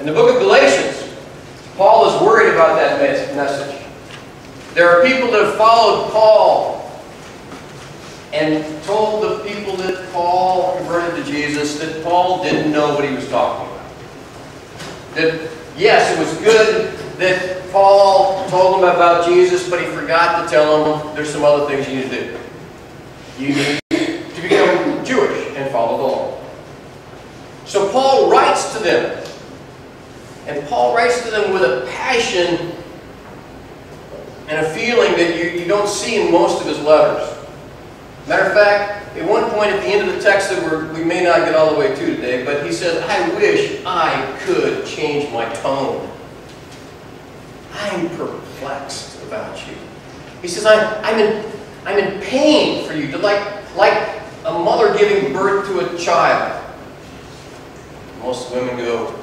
In the book of Galatians, Paul is worried about that message. There are people that have followed Paul and told the people that Paul converted to Jesus that Paul didn't know what he was talking about. That, yes, it was good that Paul told them about Jesus, but he forgot to tell them there's some other things you need to do. You need to become Jewish and follow the law. So Paul writes to them. And Paul writes to them with a passion and a feeling that you don't see in most of his letters. Matter of fact, at one point at the end of the text that we may not get all the way to today, but he says, I wish I could change my tone. I'm perplexed about you. He says, I'm in pain for you, like a mother giving birth to a child. Most women go,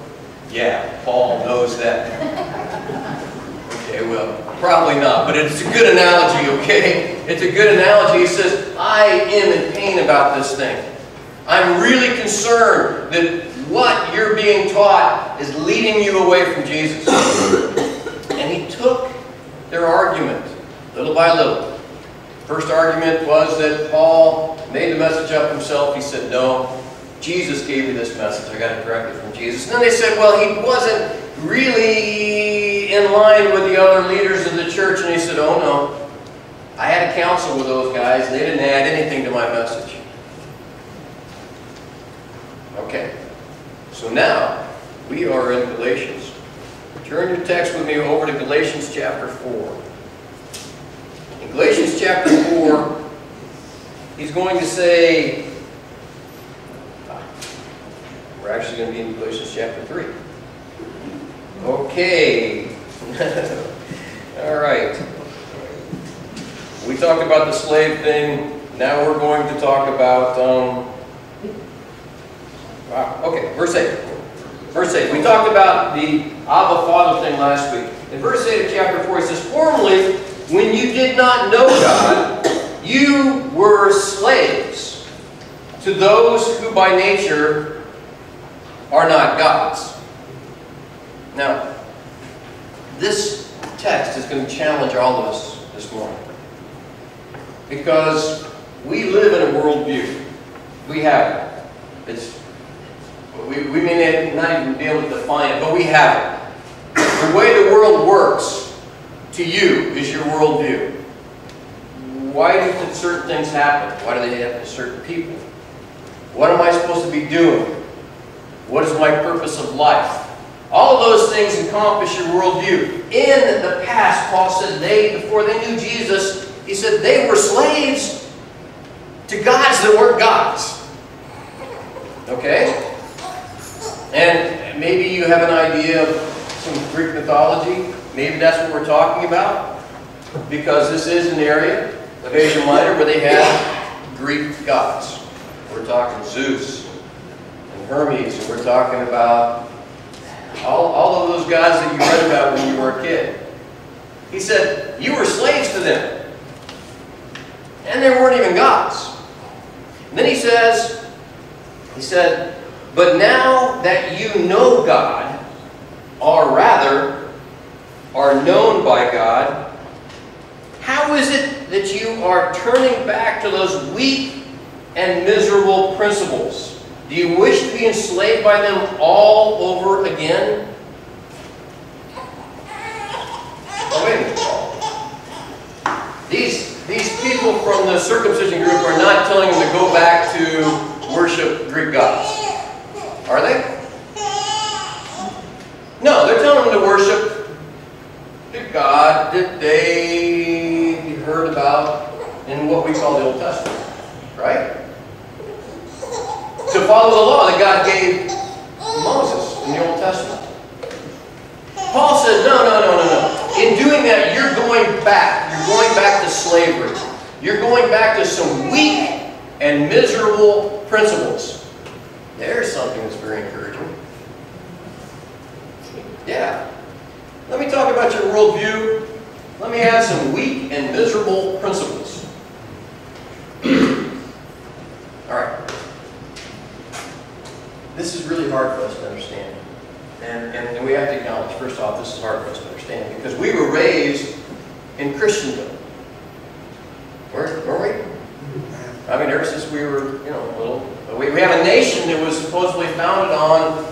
yeah, Paul knows that. Okay, well, probably not, but it's a good analogy, okay? It's a good analogy. He says, I am in pain about this thing. I'm really concerned that what you're being taught is leading you away from Jesus. And he took their argument, little by little. First argument was that Paul made the message up himself. He said, no, Jesus gave me this message. I got it directly from Jesus. And then they said, well, he wasn't really in line with the other leaders of the church. And he said, oh no, I had a council with those guys. They didn't add anything to my message. Okay, so now we are in Galatians. Turn your text with me over to Galatians chapter 4. In Galatians chapter 4, he's going to say, we're actually going to be in Galatians chapter 3. Okay. All right. We talked about the slave thing. Now we're going to talk about, okay, verse 8. Verse 8. We talked about the Abba Father thing last week. In verse 8 of chapter 4, it says, formerly, when you did not know God, you were slaves to those who by nature are not gods. Now, this text is going to challenge all of us this morning. Because we live in a worldview. We have it. We may not even be able to define it, but we have it. The way the world works to you is your worldview. Why do certain things happen? Why do they happen to certain people? What am I supposed to be doing? What is my purpose of life? All of those things encompass your worldview. In the past, Paul said before they knew Jesus, he said they were slaves to gods that weren't gods. Okay? And maybe you have an idea of some Greek mythology. Maybe that's what we're talking about. Because this is an area of Asia Minor where they have Greek gods. We're talking Zeus and Hermes, and we're talking about all of those gods that you read about when you were a kid. He said, you were slaves to them. And they weren't even gods. And then he said, but now that you know God, or rather, are known by God, how is it that you are turning back to those weak and miserable principles? Do you wish to be enslaved by them all over again? Oh, wait a minute. These people from the circumcision group are not telling them to go back to worship Greek gods. Are they? No, they're telling them to worship the God that they heard about in what we call the Old Testament. Right? To follow the law that God gave Moses in the Old Testament. Paul said, no. In doing that, you're going back. You're going back to slavery. You're going back to some weak and miserable principles. There's something that's very encouraging. Yeah. Let me talk about your worldview. Let me add some weak and miserable principles. All right. This is really hard for us to understand. And And we have to acknowledge, first off, this is hard for us to understand because we were raised in Christendom. Weren't we? I mean, ever since we were, little. We have a nation that was supposedly founded on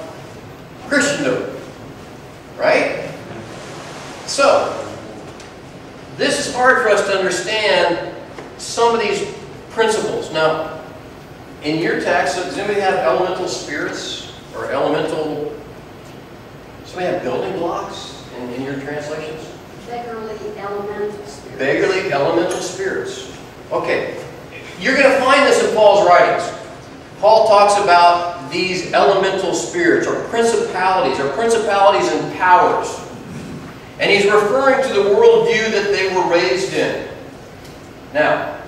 Christendom. Right? So, this is hard for us to understand some of these principles. Now, in your text, does anybody have elemental spirits or elemental? Somebody have building blocks in your translations? Beggarly elemental spirits. Beggarly elemental spirits. Okay. You're going to find this in Paul's writings. Paul talks about these elemental spirits or principalities and powers. And he's referring to the worldview that they were raised in. Now,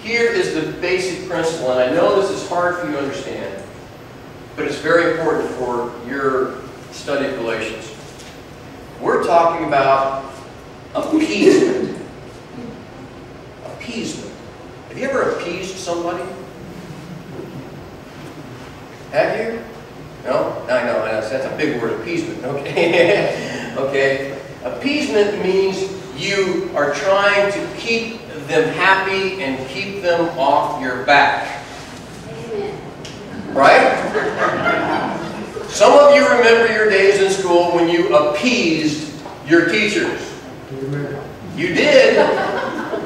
here is the basic principle, and I know this is hard for you to understand, but it's very important for your study of Galatians. We're talking about appeasement. Appeasement. Have you ever appeased somebody? Have you? No? I know. That's a big word, appeasement. Okay. Okay. Appeasement means you are trying to keep them happy and keep them off your back. Amen. Right? Some of you remember your days in school when you appeased your teachers. Amen. You did.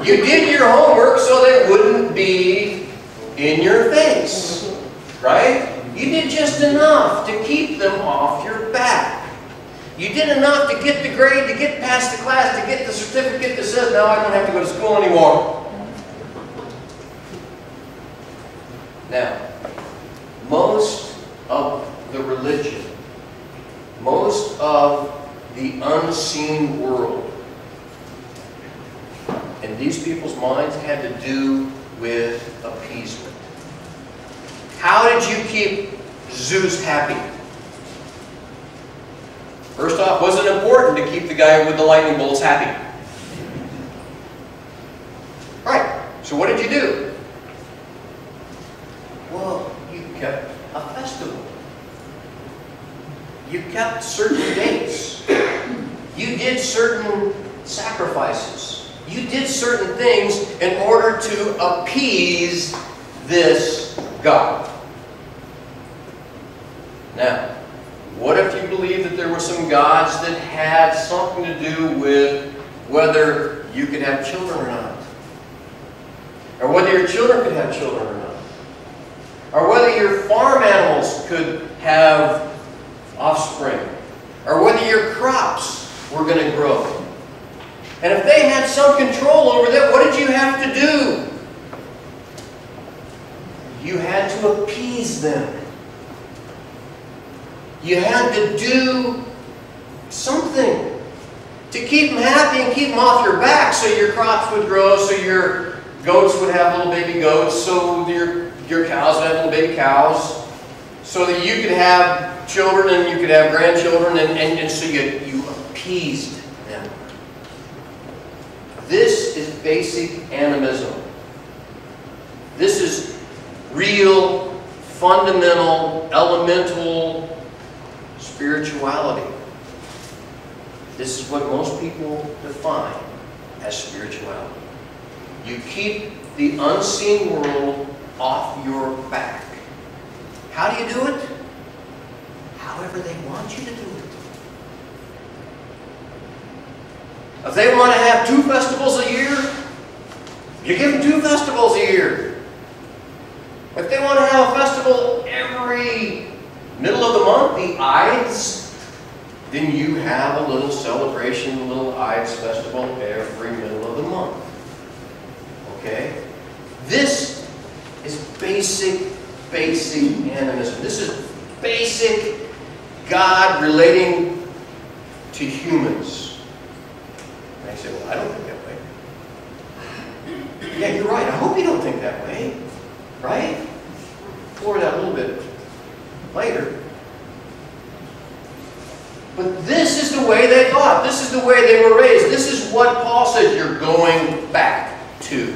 You did your homework so they wouldn't be in your face. Right? You did just enough to keep them off your back. You did enough to get the grade, to get past the class, to get the certificate that says, no, I don't have to go to school anymore. Now, most of the religion, most of the unseen world in these people's minds had to do with appeasement. How did you keep Zeus happy? First off, was it important to keep the guy with the lightning bolts happy? Right. So what did you do? Well, you kept a festival. You kept certain dates. You did certain sacrifices. You did certain things in order to appease this God. Now, what if you believe that there were some gods that had something to do with whether you could have children or not? Or whether your children could have children or not? Or whether your farm animals could have offspring? Or whether your crops were going to grow? And if they had some control over that, what did you have to do? You had to appease them. You had to do something to keep them happy and keep them off your back so your crops would grow, so your goats would have little baby goats, so your cows would have little baby cows, so that you could have children and you could have grandchildren, and so you appeased them. This is basic animism. This is real, fundamental, elemental spirituality. This is what most people define as spirituality. You keep the unseen world off your back. How do you do it? However they want you to do it. If they want to have 2 festivals a year, you give them 2 festivals a year. If they want to have a festival every middle of the month, the Ides, then you have a little celebration, a little Ides festival every middle of the month. Okay? This is basic animism. This is basic God relating to humans. And I say, well, I don't think that way. Yeah, you're right. I hope you don't think that way. Right? Explore that a little bit later. But this is the way they thought. This is the way they were raised. This is what Paul says you're going back to.